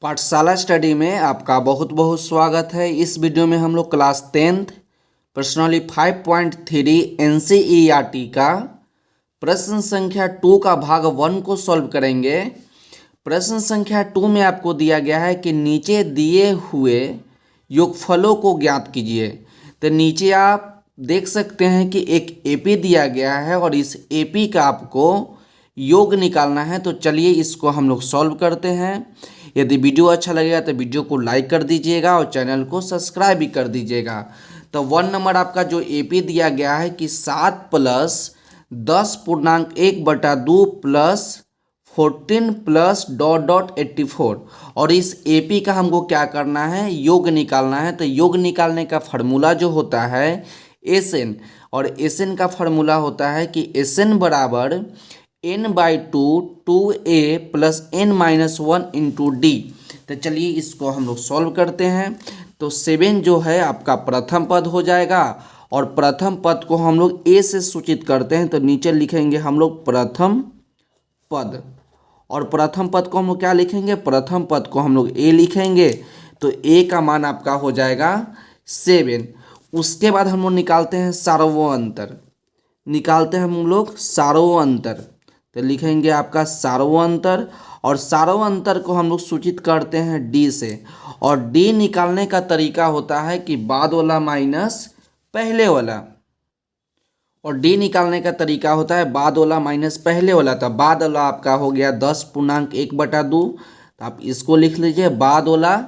पाठशाला स्टडी में आपका बहुत बहुत स्वागत है। इस वीडियो में हम लोग क्लास 10th पर्सनली 5.3 NCERT का प्रश्न संख्या 2 का भाग 1 को सॉल्व करेंगे। प्रश्न संख्या 2 में आपको दिया गया है कि नीचे दिए हुए योगफलों को ज्ञात कीजिए। तो नीचे आप देख सकते हैं कि एक एपी दिया गया है और इस एपी का आपको योग निकालना है। तो चलिए इसको हम लोग सॉल्व करते हैं। यदि वीडियो अच्छा लगेगा तो वीडियो को लाइक कर दीजिएगा और चैनल को सब्सक्राइब भी कर दीजिएगा। तो 1 नंबर आपका जो एपी दिया गया है कि 7 plus 10.1/2 plus 14 plus dot dot 84 और इस एपी का हमको क्या करना है, योग निकालना है। तो योग निकालने का फार्मूला जो होता है एसएन, और एसएन का फार्मूला होता है कि एसएन बराबर n/2 2a plus n-1 into D. तो चलिए इसको हम लोग सॉल्व करते हैं। तो 7 जो है आपका प्रथम पद हो जाएगा और प्रथम पद को हम लोग a से सूचित करते हैं। तो नीचे लिखेंगे हम लोग प्रथम पद, और प्रथम पद को हम लोग क्या लिखेंगे, प्रथम पद को हम लोग a लिखेंगे। तो a का मान आपका हो जाएगा 7। उसके बाद हम लोग निकालते हैं सार्वअंतर, निकालते हैं हम लोग सार्वअंतर। तो लिखेंगे आपका सार्वअंतर, और सार्वअंतर को हम लोग सूचित करते हैं डी से। और डी निकालने का तरीका होता है कि बाद वाला माइनस पहले वाला, और डी निकालने का तरीका होता है बाद वाला माइनस पहले वाला। तो बाद वाला आपका हो गया 10.1/2। तो आप इसको लिख लीजिए, बाद वाला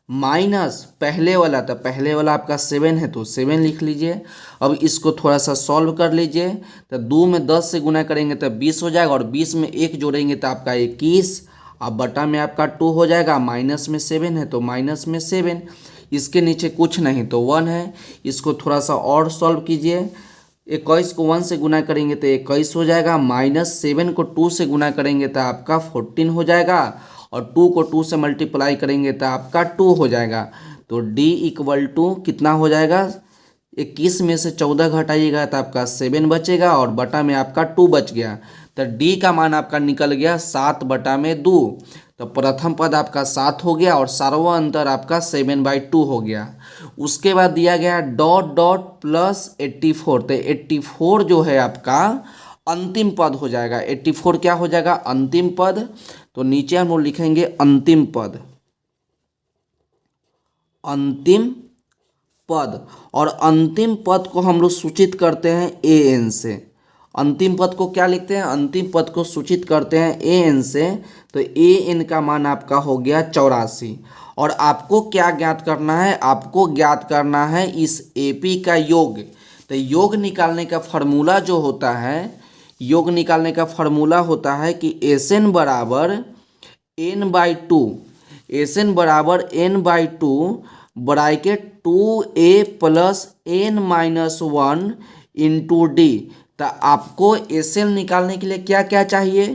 माइनस पहले वाला। तो पहले वाला आपका 7 है तो 7 लिख लीजिए। अब इसको थोड़ा सा सॉल्व कर लीजिए। तो 2 में 10 से गुना करेंगे तो 20 हो जाएगा, और 20 में 1 जोड़ेंगे तो आपका 21। अब बटा में आपका 2 हो जाएगा, माइनस में 7 है तो माइनस में 7। इसके नीचे कुछ नहीं तो 1 है। इसको थोड़ा सा और सॉल्व कीजिए। 21 को 1 से गुना करेंगे तो 21 हो जाएगा, माइनस 7 को 2 से गुना करेंगे तो आपका 14 हो जाएगा, और 2 को 2 से मल्टीप्लाई करेंगे तो आपका 2 हो जाएगा। तो D इक्वल टू कितना हो जाएगा, 21 में से 14 घटाइएगा तो आपका 7 बचेगा, और बटा में आपका 2 बच गया। तो D का मान आपका निकल गया 7/2। तो प्रथम पद आपका 7 हो गया और सार्वअंतर आपका 7/2 हो गया। उसके बाद दिया गया डॉट डॉट प्लस 84। तो 84 जो है आपका अंतिम पद हो जाएगा। 84 क्या हो जाएगा, अंतिम पद। तो नीचे हम लोग लिखेंगे अंतिम पद, अंतिम पद, और अंतिम पद को हम लोग सूचित करते हैं an से। अंतिम पद को क्या लिखते हैं, अंतिम पद को सूचित करते हैं an से। तो an का मान आपका हो गया 84। और आपको क्या ज्ञात करना है, आपको ज्ञात करना है इस AP का योग। तो योग निकालने का फार्मूला जो होता है, योग निकालने का फार्मूला होता है कि SN बराबर n/2, SN बराबर n/2 bracket 2a plus n-1 into D. तो आपको SN निकालने के लिए क्या क्या चाहिए,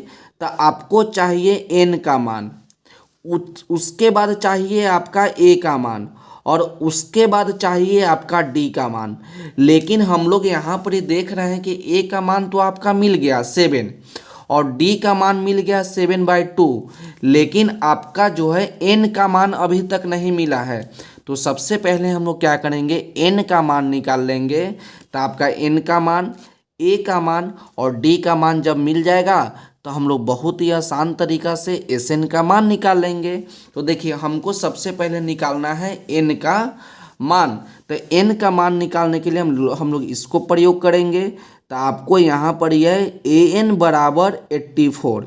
तो आपको चाहिए n का मान, उसके बाद चाहिए आपका a का मान, और उसके बाद चाहिए आपका d का मान। लेकिन हम लोग यहाँ पर ही देख रहे हैं कि a का मान तो आपका मिल गया 7 और d का मान मिल गया 7/2, लेकिन आपका जो है n का मान अभी तक नहीं मिला है। तो सबसे पहले हम लोग क्या करेंगे, n का मान निकाल लेंगे। तो आपका n का मान, a का मान और d का मान जब मिल जाएगा तो हम लोग बहुत ही आसान तरीका से SN का मान निकाल लेंगे। तो देखिए हमको सबसे पहले निकालना है n का मान। तो n का मान निकालने के लिए हम लोग इसको प्रयोग करेंगे। तो आपको यहाँ पर यह an बराबर 84,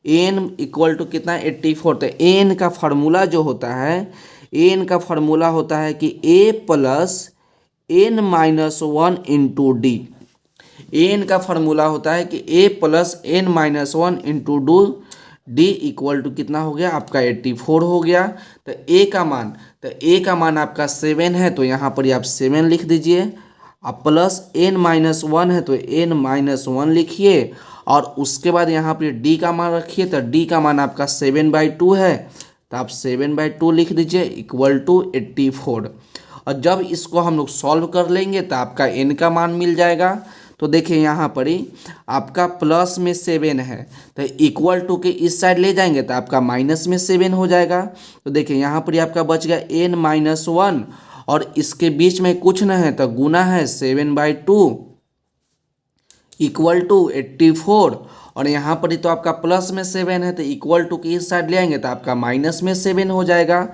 an इक्वल टू कितना 84। तो an का फार्मूला जो होता है, an का फार्मूला होता है कि a plus n-1 into d. an का फार्मूला होता है कि a plus n-1 into d equal to कितना हो गया आपका 84 हो गया। तो a का मान, तो a का मान आपका 7 है तो यहाँ पर आप 7 लिख दीजिए। अब प्लस n-1 है तो n-1 लिखिए, और उसके बाद यहाँ पर d का मान रखिए। तो d का मान आपका 7/2 है तो आप 7/2 लिख दीजिए इक्वल टू 84। और जब इसको हम लोग सॉल्व कर लेंगे तो आपका n का मान मिल जाएगा। तो देखिए यहाँ पर ही आपका प्लस में 7 है तो इक्वल टू के इस साइड ले जाएंगे तो आपका माइनस में 7 हो जाएगा। तो देखिए यहाँ पर ही आपका बच गया n-1 और इसके बीच में कुछ ना है तो गुना है 7/2 इक्वल टू 84 और यहाँ पर ही तो आपका प्लस में 7 है तो इक्वल टू की इस साइड ले आएंगे तो आपका माइनस में 7 हो जाएगा।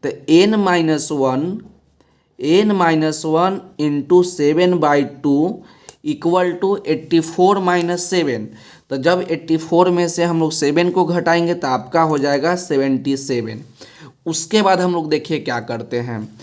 तो n-1 इंटू 7/2 इक्वल टू 84-7। तो जब 84 में से हम लोग 7 को घटाएंगे तो आपका हो जाएगा 77। उसके बाद हम लोग देखिए क्या करते हैं,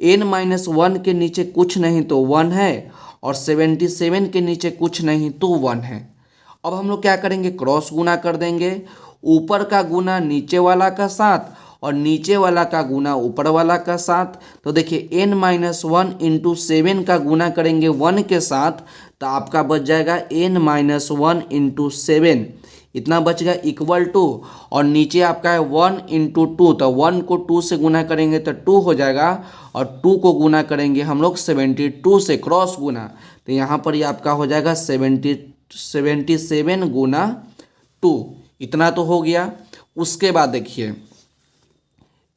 n-1 के नीचे कुछ नहीं तो 1 है और 77 के नीचे कुछ नहीं तो 1 है। अब हम लोग क्या करेंगे, क्रॉस गुना कर देंगे, ऊपर का गुना नीचे वाला का साथ और नीचे वाला का गुना ऊपर वाला का साथ। तो देखिए n-1 इंटू 7 का गुना करेंगे 1 के साथ तो आपका बच जाएगा n-1 इंटू 7 इतना बच गया इक्वल टू और नीचे आपका है 1 इंटू 2 तो 1 को 2 से गुना करेंगे तो 2 हो जाएगा और 2 को गुना करेंगे हम लोग 72 से क्रॉस गुना तो यहाँ पर ही आपका हो जाएगा 77 गुना 2 इतना तो हो गया। उसके बाद देखिए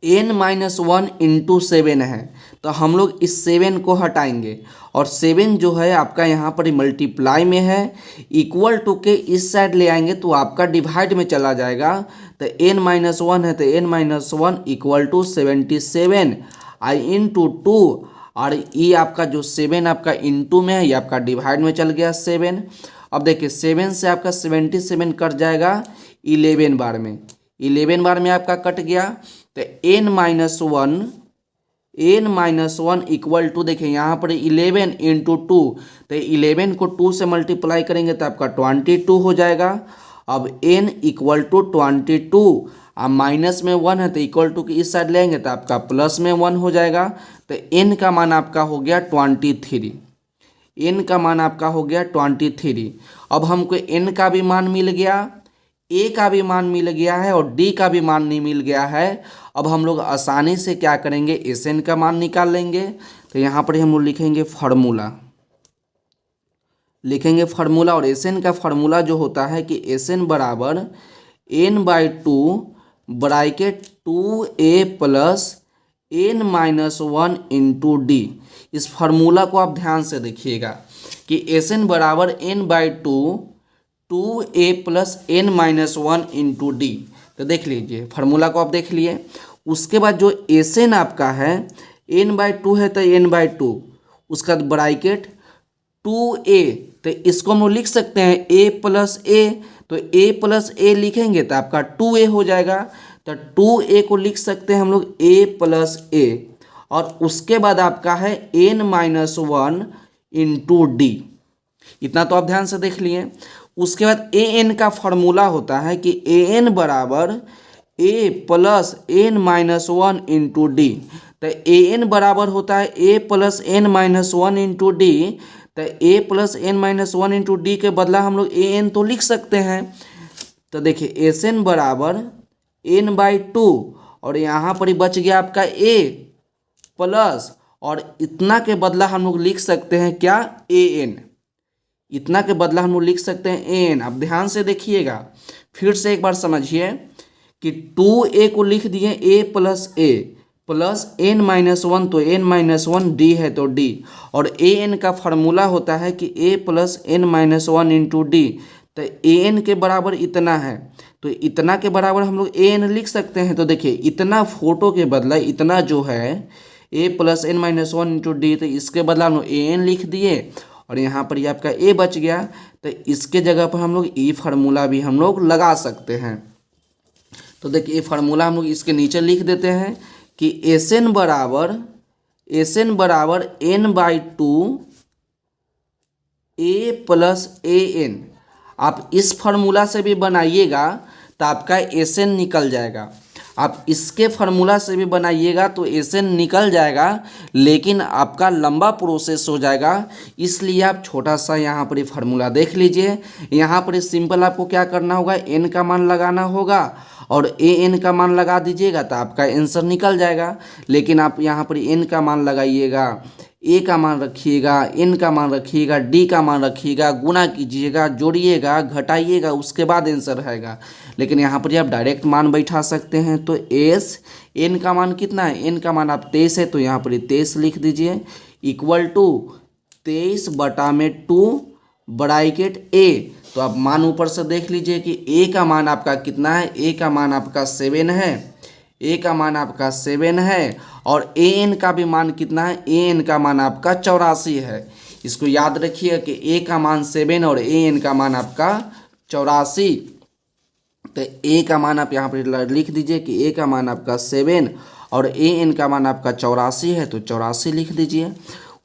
n-1 इंटू 7 है तो हम लोग इस 7 को हटाएंगे और 7 जो है आपका यहाँ पर मल्टीप्लाई में है, इक्वल टू के इस साइड ले आएंगे तो आपका डिवाइड में चला जाएगा। तो n-1 है तो n-1 equal to 77 I into 2 और ये आपका जो 7 आपका इंटू में है ये आपका डिवाइड में चल गया 7। अब देखिए 7 से आपका 77 कट जाएगा 11 बार में, 11 बार में आपका कट गया। तो n-1 इक्वल टू देखिए यहाँ पर 11 इंटू 2 तो 11 को 2 से मल्टीप्लाई करेंगे तो आपका 22 हो जाएगा। अब n इक्वल टू 22 अब माइनस में 1 है तो इक्वल टू की इस साइड लेंगे तो आपका प्लस में 1 हो जाएगा। तो n का मान आपका हो गया 23, n का मान आपका हो गया 23। अब हमको n का भी मान मिल गया, a का भी मान मिल गया है और d का भी मान नहीं मिल गया है। अब हम लोग आसानी से क्या करेंगे, Sn का मान निकाल लेंगे। तो यहाँ पर हम लोग लिखेंगे फार्मूला और Sn का फार्मूला जो होता है कि Sn बराबर n/2 bracket 2a plus n-1 into D. इस फार्मूला को आप ध्यान से देखिएगा कि Sn बराबर n/2 2a plus n-1 into D. तो देख लीजिए फार्मूला को आप देख लिए। उसके बाद जो Sn आपका है n/2 है तो n/2 उसका ब्रैकेट 2a तो इसको हम लोग लिख सकते हैं a प्लस a तो a प्लस a लिखेंगे तो आपका 2a हो जाएगा। तो 2a को लिख सकते हैं हम लोग a प्लस a और उसके बाद आपका है n-1 इंटू डी। इतना तो आप ध्यान से देख लिए। उसके बाद an का फॉर्मूला होता है कि an बराबर a plus n-1 into D. तो an बराबर होता है a plus n-1 into D. तो a plus n-1 into D के बदला हम लोग an तो लिख सकते हैं। तो देखिए Sn बराबर n/2 और यहाँ पर ही बच गया आपका a प्लस और इतना के बदला हम लोग लिख सकते हैं क्या, an। इतना के बदला हम लोग लिख सकते हैं an। अब ध्यान से देखिएगा, फिर से एक बार समझिए कि 2a को लिख दिए a plus a plus n-1 तो n-1 d है तो d और an का फार्मूला होता है कि a plus n-1 into D. तो an के बराबर इतना है तो इतना के बराबर हम लोग an लिख सकते हैं। तो देखिए इतना फोटो के बदला इतना जो है a plus n-1 into D तो इसके बदला हम लोग an लिख दिए और यहाँ पर ये आपका a बच गया। तो इसके जगह पर हम लोग ई फार्मूला भी हम लोग लगा सकते हैं। तो देखिए ये फार्मूला हम लोग इसके नीचे लिख देते हैं कि Sn बराबर n/2 a प्लस an। आप इस फार्मूला से भी बनाइएगा तो आपका Sn निकल जाएगा। आप इसके फार्मूला से भी बनाइएगा तो Sn निकल जाएगा, लेकिन आपका लंबा प्रोसेस हो जाएगा। इसलिए आप छोटा सा यहाँ पर फार्मूला देख लीजिए। यहाँ पर सिंपल आपको क्या करना होगा, n का मान लगाना होगा और an का मान लगा दीजिएगा तो आपका आंसर निकल जाएगा। लेकिन आप यहाँ पर n का मान लगाइएगा ए का मान रखिएगा, एन का मान रखिएगा, डी का मान रखिएगा, गुना कीजिएगा, जोड़िएगा, घटाइएगा, उसके बाद आंसर आएगा। लेकिन यहाँ पर आप डायरेक्ट मान बैठा सकते हैं। तो एस एन का मान कितना है, एन का मान आप 23 है तो यहाँ पर 23 लिख दीजिए, इक्वल टू 23 बटा में 2 ब्रैकेट ए। तो आप मान ऊपर से देख लीजिए कि ए का मान आपका कितना है, ए का मान आपका 7 है, ए का मान आपका 7 है, और ए एन का भी मान कितना है, ए एन का मान आपका 84 है। इसको याद रखिए कि ए का मान 7 और ए एन का मान आपका 84। तो ए का मान आप यहाँ पर लिख दीजिए कि ए का मान आपका 7 और ए एन का मान आपका 84 है, तो 84 लिख दीजिए।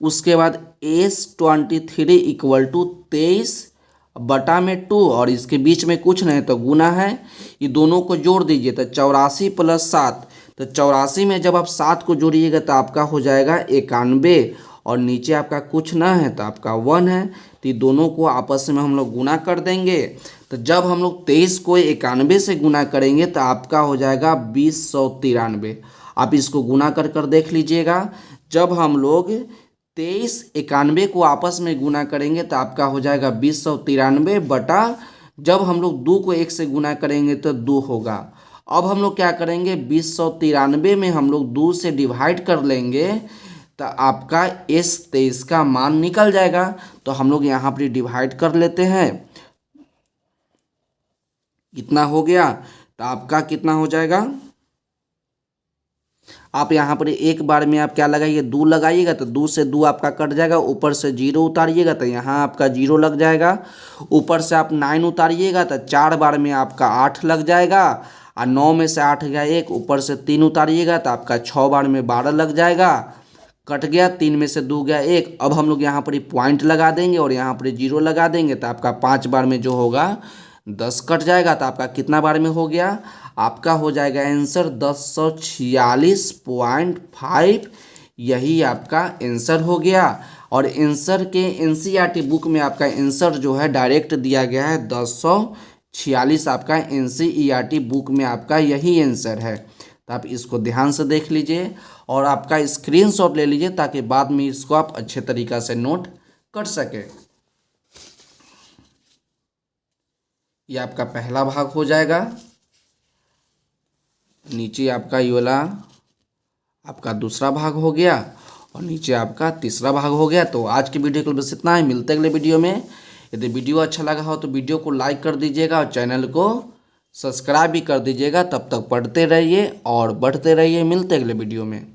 उसके बाद S23 इक्वल टू 23 बटा में 2, और इसके बीच में कुछ नहीं तो गुना है, ये दोनों को जोड़ दीजिए तो 84 प्लस 7। तो 84 में जब आप 7 को जोड़िएगा तो आपका हो जाएगा 91, और नीचे आपका कुछ ना है तो आपका 1 है। तो ये दोनों को आपस में हम लोग गुना कर देंगे। तो जब हम लोग 23 को 91 से गुना करेंगे तो आपका हो जाएगा 2093। आप इसको गुना कर देख लीजिएगा। जब हम लोग 23 91 को आपस में गुना करेंगे तो आपका हो जाएगा 2093 बटा, जब हम लोग 2 को 1 से गुना करेंगे तो 2 होगा। अब हम लोग क्या करेंगे, 2093 में हम लोग 2 से डिवाइड कर लेंगे तो आपका S23 का मान निकल जाएगा। तो हम लोग यहाँ पर डिवाइड कर लेते हैं, इतना हो गया। तो आपका कितना हो जाएगा, आप यहाँ पर एक बार में आप क्या लगाइए, 2 लगाइएगा तो 2 से 2 आपका कट जाएगा, ऊपर से 0 उतारिएगा तो यहाँ आपका 0 लग जाएगा, ऊपर से आप 9 उतारिएगा तो 4 बार में आपका 8 लग जाएगा, और 9 में से 8 गया 1, ऊपर से 3 उतारिएगा तो आपका 6 बार में 12 लग जाएगा, कट गया, 3 में से 2 गया 1। अब हम लोग यहाँ पर पॉइंट लगा देंगे और यहाँ पर 0 लगा देंगे तो आपका 5 बार में जो होगा 10 कट जाएगा। तो आपका कितना बार में हो गया, आपका हो जाएगा आंसर 1046.5। यही आपका आंसर हो गया। और आंसर के एनसीईआरटी बुक में आपका आंसर जो है डायरेक्ट दिया गया है 1046, आपका एनसीईआरटी बुक में आपका यही आंसर है। तो आप इसको ध्यान से देख लीजिए और आपका स्क्रीनशॉट ले लीजिए ताकि बाद में इसको आप अच्छे तरीक़ा से नोट कर सके। ये आपका पहला भाग हो जाएगा। नीचे आपका ये वाला आपका दूसरा भाग हो गया और नीचे आपका तीसरा भाग हो गया। तो आज की वीडियो के लिए बस इतना ही, मिलते हैं अगले वीडियो में। यदि वीडियो अच्छा लगा हो तो वीडियो को लाइक कर दीजिएगा और चैनल को सब्सक्राइब भी कर दीजिएगा। तब तक पढ़ते रहिए और बढ़ते रहिए। मिलते हैं अगले वीडियो में।